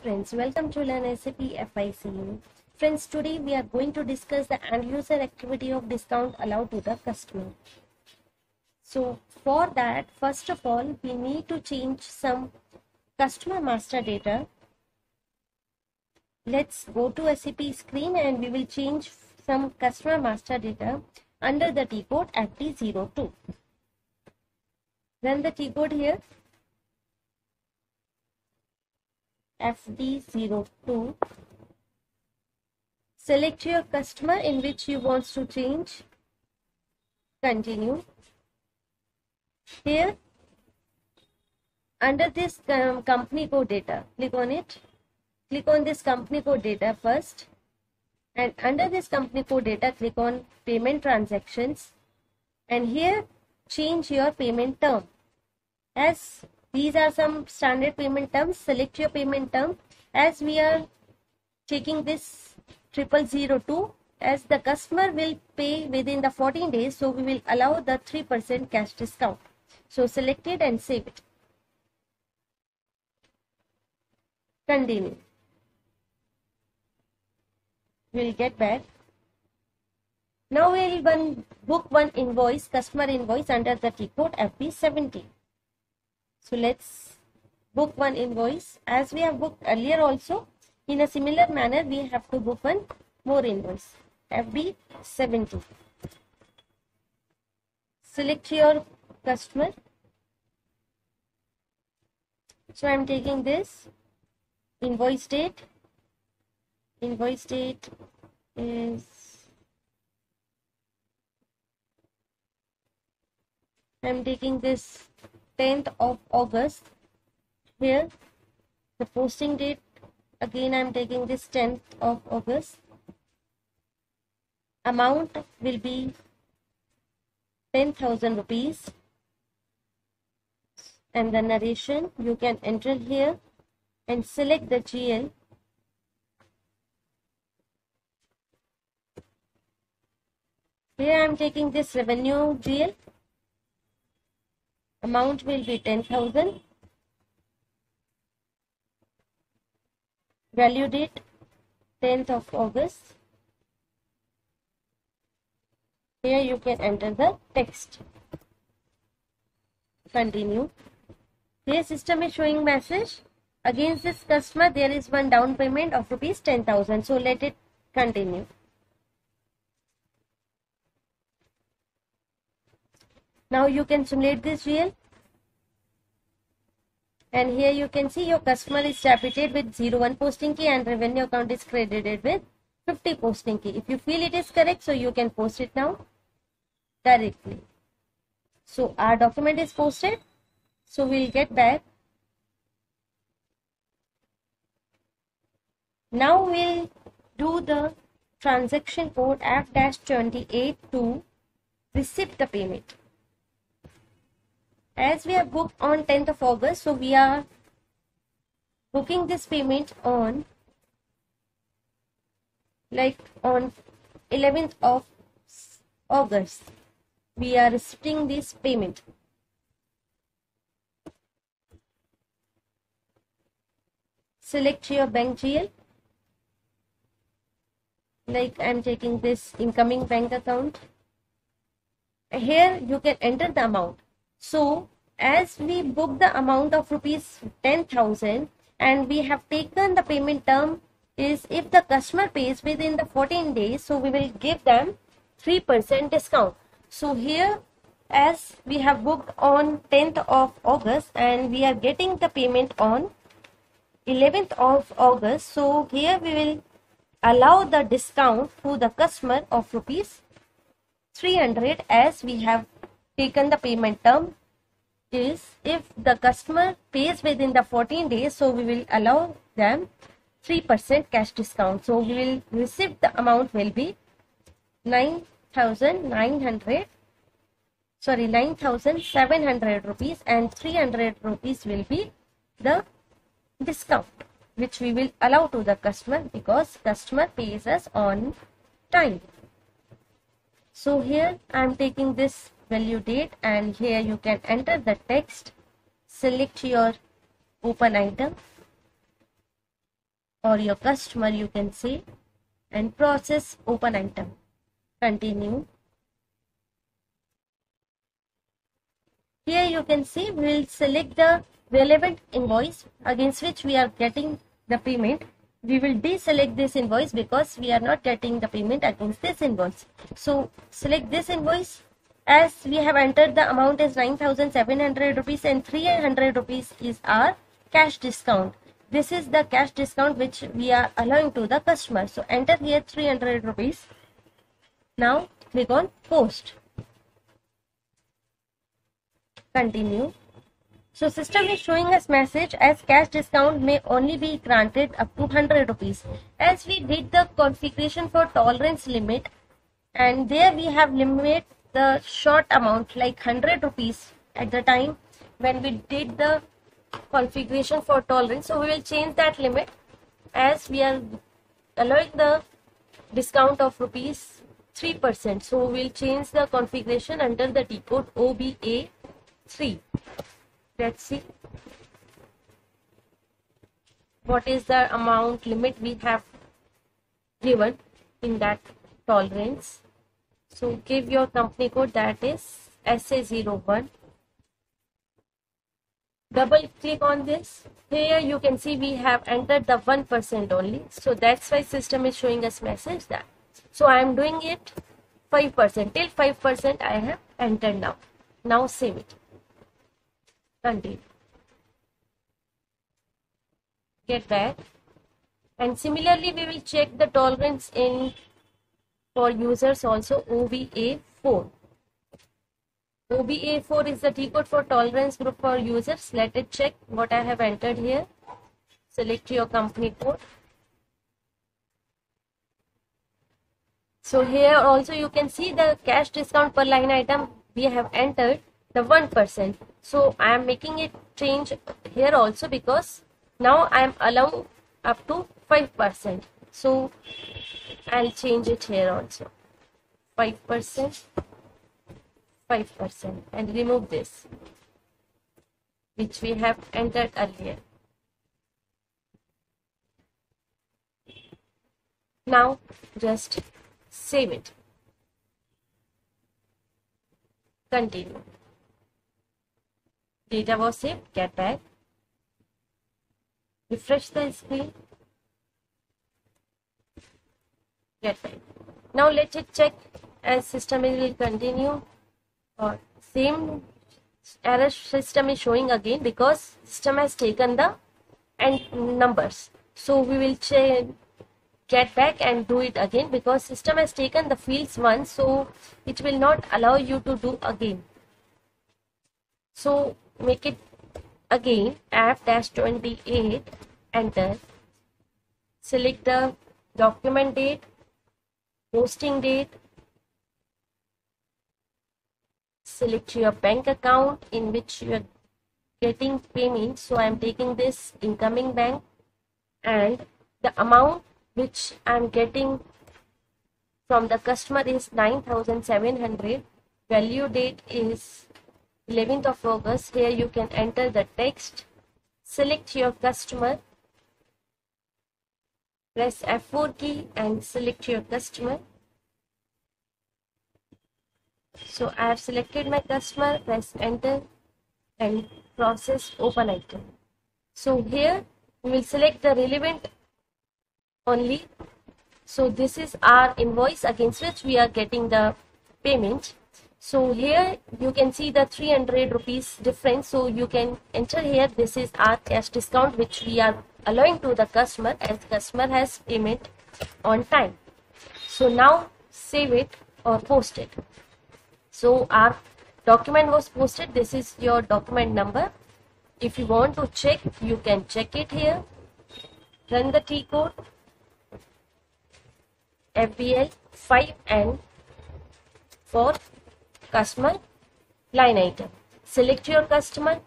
friends, welcome to Learn SAP FICU. Friends, today we are going to discuss the end user activity of discount allowed to the customer. So for that, first of all, we need to change some customer master data. Let's go to SAP screen and we will change some customer master data under the T code FD02. Run the T code here. FD02. Select your customer in which you want to change. Continue. Here, under this company code data, click on it. Click on this company code data first. And under this company code data, click on payment transactions. And here, change your payment term. As these are some standard payment terms, select your payment term. As we are taking this 0002, as the customer will pay within the 14 days, so we will allow the 3% cash discount. So select it and save it. Continue. We'll get back. Now we'll book one invoice, customer invoice under the T code FB17. So let's book one invoice. As we have booked earlier also, in a similar manner, we have to book one more invoice, FB70. Select your customer. So I'm taking this invoice date. Invoice date is I'm taking this 10th of August. Here the posting date, again I'm taking this 10th of August. Amount will be 10,000 rupees. And the narration you can enter here and select the GL. Here I am taking this revenue GL. Amount will be 10,000. Value date 10th of August. Here you can enter the text. Continue. Here system is showing message. Against this customer there is one down payment of rupees 10,000. So let it continue. Now you can simulate this GL. And here you can see your customer is debited with 01 posting key and revenue account is credited with 50 posting key. If you feel it is correct, so you can post it now directly. So our document is posted. So we'll get back. Now we'll do the transaction code F-28 to receive the payment. As we have booked on 10th of August, so we are booking this payment on 11th of August. We are receiving this payment. Select your bank GL. Like I'm taking this incoming bank account. Here you can enter the amount. So as we book the amount of rupees 10,000 and we have taken the payment term is if the customer pays within the 14 days, so we will give them 3% discount. So here as we have booked on 10th of August and we are getting the payment on 11th of August. So here we will allow the discount to the customer of rupees 300 as we have taken the payment term is if the customer pays within the 14 days, so we will allow them 3% cash discount. So we will receive the amount will be 9,700 rupees and 300 rupees will be the discount which we will allow to the customer because customer pays us on time. So here I am taking this value date and here you can enter the text. Select your open item. or your customer, you can say, and process open item. Continue. Here you can see we will select the relevant invoice against which we are getting the payment. We will deselect this invoice because we are not getting the payment against this invoice. So select this invoice. As we have entered the amount is 9,700 rupees and 300 rupees is our cash discount. This is the cash discount which we are allowing to the customer. So enter here 300 rupees. Now click on post. Continue. So system is showing us message as cash discount may only be granted up to 100 rupees. As we did the configuration for tolerance limit, and there we have limit the short amount like 100 rupees at the time when we did the configuration for tolerance. So we will change that limit as we are allowing the discount of rupees 3%. So we will change the configuration under the T code OBA 3. Let's see what is the amount limit we have given in that tolerance. So give your company code, that is SA01. Double click on this. Here you can see we have entered the 1% only. So that's why system is showing us message that. So I am doing it 5%. Till 5% I have entered now. Now save it. Continue. Get back. And similarly we will check the tolerance in for users also, OBA4. OBA4 is the T code for tolerance group for users. Let it check what I have entered here. Select your company code. So here also you can see the cash discount per line item we have entered the 1%. So I am making it change here also because now I am allowing up to 5%. So I'll change it here also. 5%, 5%, and remove this which we have entered earlier. Now just save it. Continue. Data was saved. Get back. Refresh the screen. Get back. Now let it check as system will continue, or same error system is showing again because system has taken the numbers. So we will get back and do it again because system has taken the fields once, so it will not allow you to do again. So make it again. F-28, enter. Select the document date, posting date. Select your bank account in which you are getting payment. So I am taking this incoming bank, and the amount which I am getting from the customer is 9,700. Value date is 11th of August. Here you can enter the text. Select your customer. Press F4 key and select your customer. So I have selected my customer. Press enter and process open item. So here we will select the relevant only. So this is our invoice against which we are getting the payment. So here you can see the 300 rupees difference. So you can enter here. This is our cash discount which we are allowing to the customer as customer has payment on time. So now save it or post it. So our document was posted. This is your document number. If you want to check, you can check it here. Run the T code. FBL 5N for customer line item. Select your customer,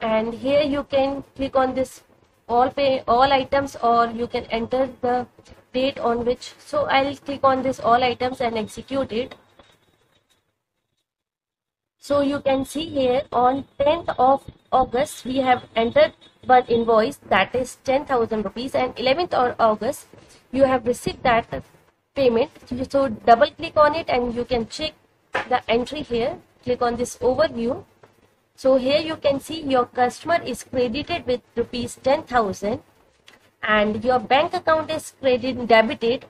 and here you can click on this all items, or you can enter the date on which. So I'll click on this all items and execute it. So you can see here on 10th of August, we have entered one invoice that is 10,000 rupees, and 11th of August, you have received that payment. So double click on it and you can check the entry here. Click on this overview. So here you can see your customer is credited with rupees 10,000 and your bank account is debited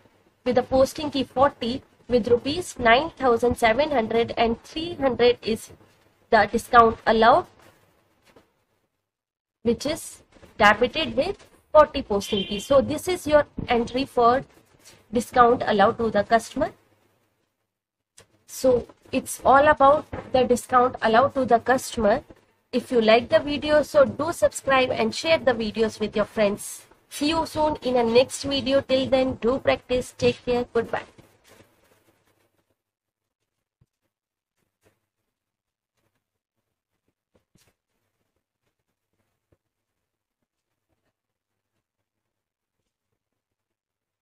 with a posting key 40 with rupees 9,700 and 300 is the discount allowed, which is debited with 40 posting key. So this is your entry for discount allowed to the customer. So it's all about the discount allowed to the customer. If you like the video, so do subscribe and share the videos with your friends. See you soon in a next video. Till then, do practice. Take care. Goodbye.